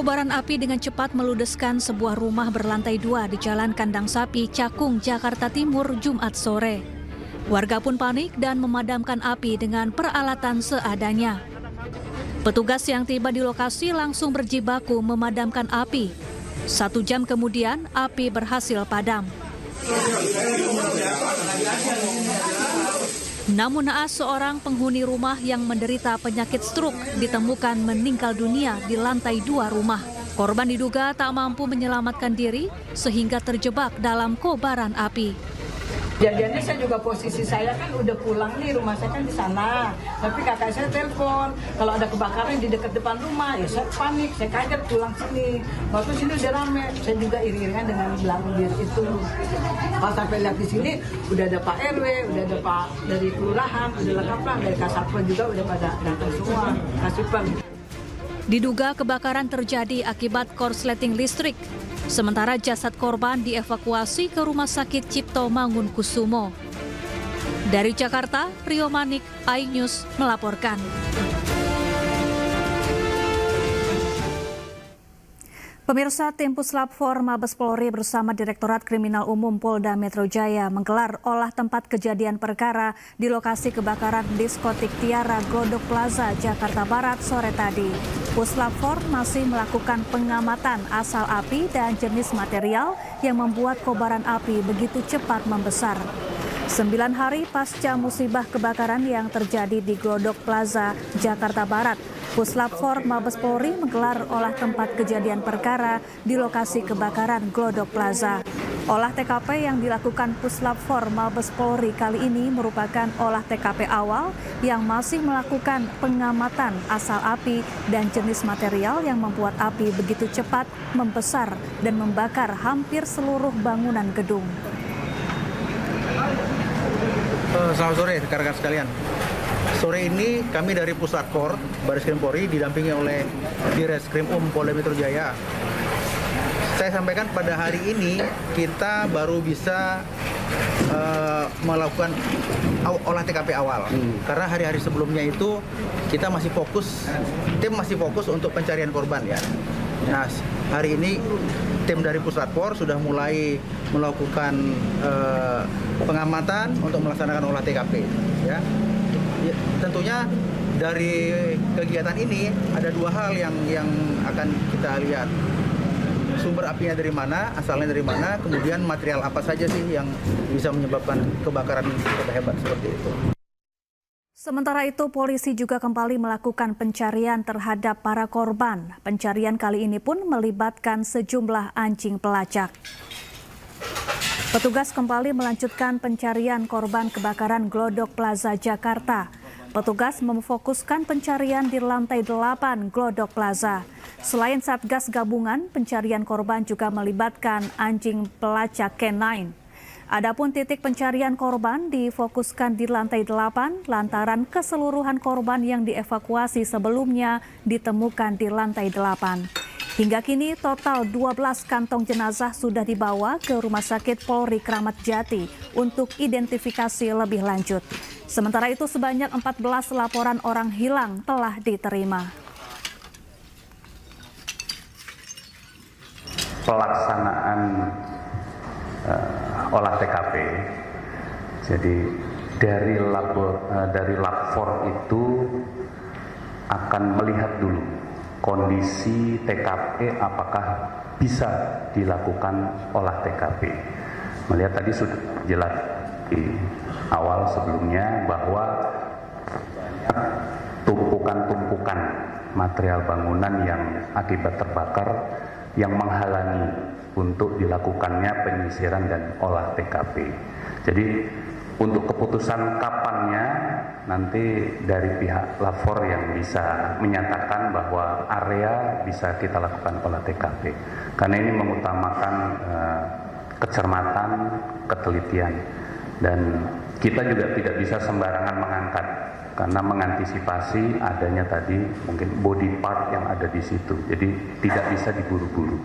Kobaran api dengan cepat meludeskan sebuah rumah berlantai 2 di Jalan Kandang Sapi, Cakung, Jakarta Timur, Jumat sore. Warga pun panik dan memadamkan api dengan peralatan seadanya. Petugas yang tiba di lokasi langsung berjibaku memadamkan api. 1 jam kemudian, api berhasil padam. Namun naas seorang penghuni rumah yang menderita penyakit stroke ditemukan meninggal dunia di lantai 2 rumah. Korban diduga tak mampu menyelamatkan diri sehingga terjebak dalam kobaran api. Kejadiannya saya juga posisi saya kan udah pulang nih, rumah saya kan di sana. Tapi kakak saya telepon, kalau ada kebakaran di dekat depan rumah, ya saya panik, saya kaget pulang sini. Waktu sini udah rame, saya juga iring-iringan dengan belakang diri itu. Pas sampai lihat di sini, udah ada Pak RW, udah ada Pak dari kelurahan, udah lengkap lah, dari Kasatpol juga udah pada datang semua, Kasupang. Diduga kebakaran terjadi akibat korsleting listrik. Sementara jasad korban dievakuasi ke Rumah Sakit Cipto Mangunkusumo. Dari Jakarta, Rio Manik, iNews melaporkan. Pemirsa, tim Puslap 4 Mabes Polri bersama Direktorat Kriminal Umum Polda Metro Jaya menggelar olah tempat kejadian perkara di lokasi kebakaran diskotik Tiara Glodok Plaza, Jakarta Barat sore tadi. Puslap 4 masih melakukan pengamatan asal api dan jenis material yang membuat kobaran api begitu cepat membesar. 9 hari pasca musibah kebakaran yang terjadi di Glodok Plaza, Jakarta Barat, Puslap 4 Mabes Polri menggelar olah tempat kejadian perkara di lokasi kebakaran Glodok Plaza. Olah TKP yang dilakukan Puslap 4 Mabes Polri kali ini merupakan olah TKP awal yang masih melakukan pengamatan asal api dan jenis material yang membuat api begitu cepat membesar dan membakar hampir seluruh bangunan gedung. Selamat sore rekan-rekan sekalian. Sore ini kami dari Puslap 4 Bareskrim Polri didampingi oleh Direskrim Polda Metro Jaya. Saya sampaikan pada hari ini kita baru bisa melakukan olah TKP awal. Karena hari-hari sebelumnya itu kita masih fokus, tim masih fokus untuk pencarian korban ya. Nah, hari ini tim dari Puslap 4 sudah mulai melakukan pengamatan untuk melaksanakan olah TKP ya. Tentunya dari kegiatan ini ada 2 hal yang akan kita lihat. Sumber apinya dari mana, asalnya dari mana, kemudian material apa saja sih yang bisa menyebabkan kebakaran cukup hebat seperti itu. Sementara itu, polisi juga kembali melakukan pencarian terhadap para korban. Pencarian kali ini pun melibatkan sejumlah anjing pelacak. Petugas kembali melanjutkan pencarian korban kebakaran Glodok Plaza, Jakarta. Petugas memfokuskan pencarian di lantai 8 Glodok Plaza. Selain Satgas Gabungan, pencarian korban juga melibatkan anjing pelacak K9. Adapun titik pencarian korban difokuskan di lantai 8 lantaran keseluruhan korban yang dievakuasi sebelumnya ditemukan di lantai 8. Hingga kini total 12 kantong jenazah sudah dibawa ke Rumah Sakit Polri Kramat Jati untuk identifikasi lebih lanjut. Sementara itu sebanyak 14 laporan orang hilang telah diterima. Pelaksanaan olah TKP, jadi dari lab 4 itu akan melihat dulu kondisi TKP apakah bisa dilakukan olah TKP. Melihat tadi sudah jelas di awal sebelumnya bahwa tumpukan-tumpukan material bangunan yang akibat terbakar yang menghalangi untuk dilakukannya penyisiran dan olah TKP. Jadi untuk keputusan kapannya nanti dari pihak lapor yang bisa menyatakan bahwa area bisa kita lakukan olah TKP. Karena ini mengutamakan kecermatan, ketelitian, dan kita juga tidak bisa sembarangan mengangkat karena mengantisipasi adanya tadi mungkin body part yang ada di situ. Jadi tidak bisa diburu-buru.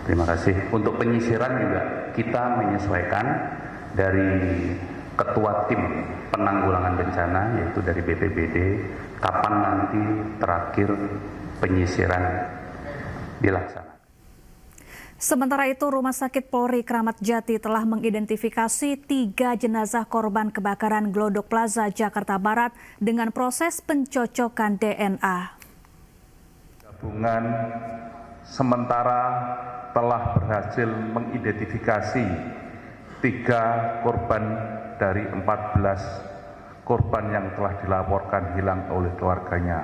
Terima kasih. Untuk penyisiran juga kita menyesuaikan dari Ketua Tim Penanggulangan Bencana yaitu dari BPBD kapan nanti terakhir penyisiran dilaksanakan. Sementara itu, Rumah Sakit Polri Kramat Jati telah mengidentifikasi 3 jenazah korban kebakaran Glodok Plaza, Jakarta Barat dengan proses pencocokan DNA. Gabungan sementara telah berhasil mengidentifikasi 3 korban dari 14 korban yang telah dilaporkan hilang oleh keluarganya.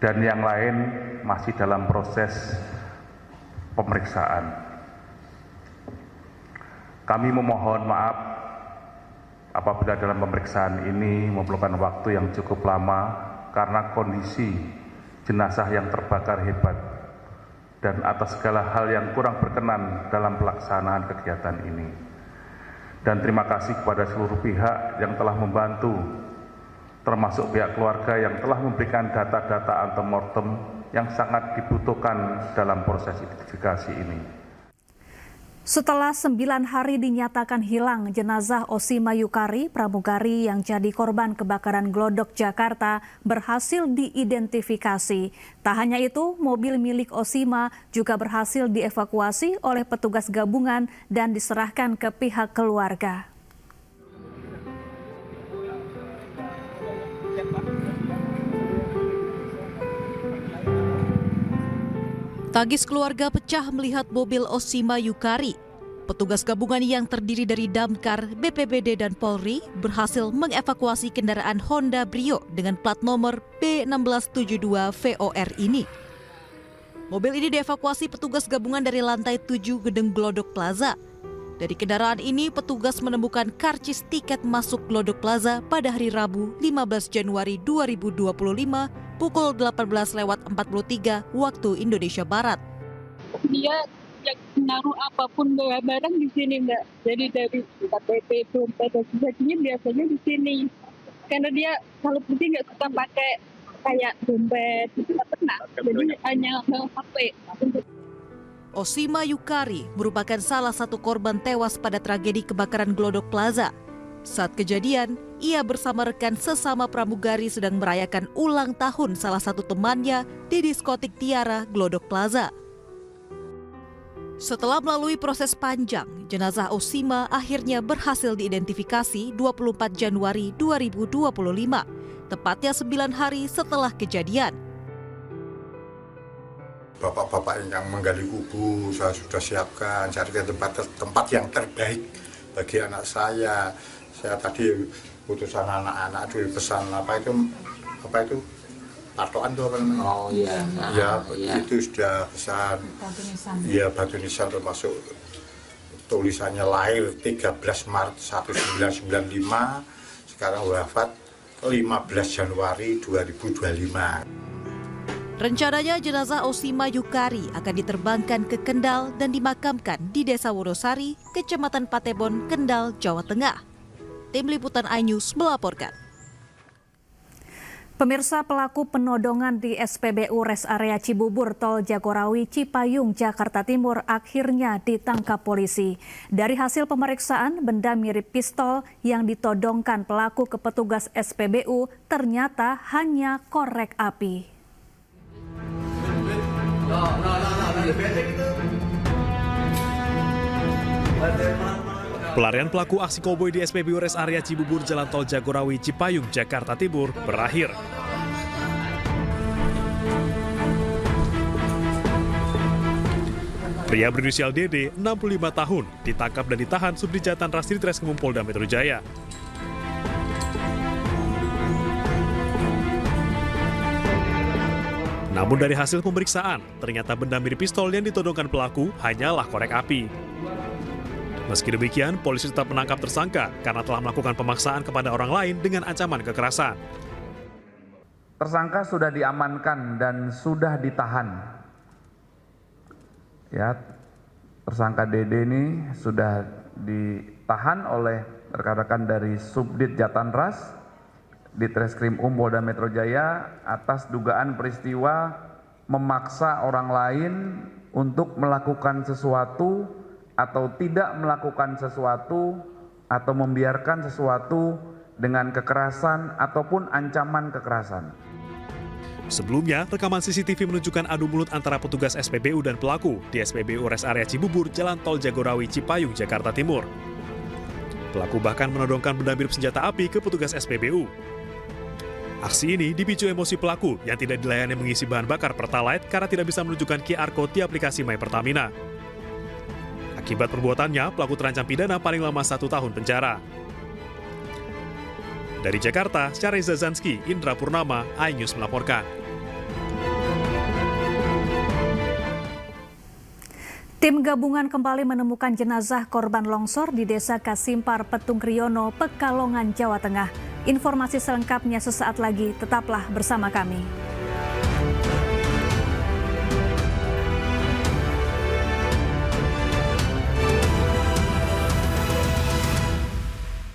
Dan yang lain masih dalam proses pemeriksaan. Kami memohon maaf apabila dalam pemeriksaan ini memerlukan waktu yang cukup lama karena kondisi jenazah yang terbakar hebat dan atas segala hal yang kurang berkenan dalam pelaksanaan kegiatan ini. Dan terima kasih kepada seluruh pihak yang telah membantu, termasuk pihak keluarga yang telah memberikan data-data antemortem yang sangat dibutuhkan dalam proses identifikasi ini. Setelah 9 hari dinyatakan hilang, jenazah Osima Yukari, pramugari yang jadi korban kebakaran Glodok Jakarta, berhasil diidentifikasi. Tak hanya itu, mobil milik Osima juga berhasil dievakuasi oleh petugas gabungan dan diserahkan ke pihak keluarga. Tangis keluarga pecah melihat mobil Osima Yukari. Petugas gabungan yang terdiri dari Damkar, BPBD, dan Polri berhasil mengevakuasi kendaraan Honda Brio dengan plat nomor B1672 VOR ini. Mobil ini dievakuasi petugas gabungan dari lantai 7 gedung Glodok Plaza. Dari kendaraan ini, petugas menemukan karcis tiket masuk Glodok Plaza pada hari Rabu 15 Januari 2025 pukul 18:43 waktu Indonesia Barat. Dia naruh apapun barang di sini, Mbak. Jadi dari KTP, dompet, dan sebagainya biasanya di sini. Karena dia kalau pergi nggak suka pakai kayak dompet, itu nggak pernah. Jadi hanya HP. Osima Yukari merupakan salah satu korban tewas pada tragedi kebakaran Glodok Plaza. Saat kejadian, ia bersama rekan sesama pramugari sedang merayakan ulang tahun salah satu temannya di diskotik Tiara Glodok Plaza. Setelah melalui proses panjang, jenazah Osima akhirnya berhasil diidentifikasi 24 Januari 2025, tepatnya 9 hari setelah kejadian. Bapak-bapak yang menggali kubur saya sudah siapkan, cari tempat yang terbaik bagi anak saya. Saya tadi putusan anak-anak dulu pesan apa itu patokan tuh apa namanya? Oh iya. Ya, itu sudah pesan. Iya, batu nisan termasuk tulisannya lahir 13 Maret 1995, sekarang wafat 15 Januari 2025. Rencananya jenazah Osima Yukari akan diterbangkan ke Kendal dan dimakamkan di Desa Wonosari, Kecamatan Patebon, Kendal, Jawa Tengah. Tim Liputan iNews melaporkan. Pemirsa, pelaku penodongan di SPBU Res Area Cibubur Tol Jagorawi Cipayung, Jakarta Timur akhirnya ditangkap polisi. Dari hasil pemeriksaan, benda mirip pistol yang ditodongkan pelaku ke petugas SPBU ternyata hanya korek api. Pelarian pelaku aksi koboi di SPBU Res Area Cibubur Jalan Tol Jagorawi Cipayung, Jakarta Timur berakhir. Pria berinisial DD, 65 tahun, ditangkap dan ditahan Subdit Jatan Ras Ditreskrimum Polda Metro Jaya. Namun dari hasil pemeriksaan, ternyata benda mirip pistol yang ditodongkan pelaku hanyalah korek api. Meski demikian, polisi tetap menangkap tersangka karena telah melakukan pemaksaan kepada orang lain dengan ancaman kekerasan. Tersangka sudah diamankan dan sudah ditahan. Ya, tersangka DD ini sudah ditahan oleh rekan-rekan dari Subdit Jatan Ras Ditreskrimum Polda Metro Jaya atas dugaan peristiwa memaksa orang lain untuk melakukan sesuatu atau tidak melakukan sesuatu atau membiarkan sesuatu dengan kekerasan ataupun ancaman kekerasan. Sebelumnya, rekaman CCTV menunjukkan adu mulut antara petugas SPBU dan pelaku di SPBU Res Area Cibubur, Jalan Tol Jagorawi, Cipayung, Jakarta Timur. Pelaku bahkan menodongkan benda mirip senjata api ke petugas SPBU. Aksi ini dipicu emosi pelaku yang tidak dilayani mengisi bahan bakar Pertalite karena tidak bisa menunjukkan QR Code di aplikasi My Pertamina. Akibat perbuatannya, pelaku terancam pidana paling lama 1 tahun penjara. Dari Jakarta, Syareza Zanski, Indra Purnama, iNews melaporkan. Tim gabungan kembali menemukan jenazah korban longsor di Desa Kasimpar, Petung Kriono, Pekalongan, Jawa Tengah. Informasi selengkapnya sesaat lagi, tetaplah bersama kami.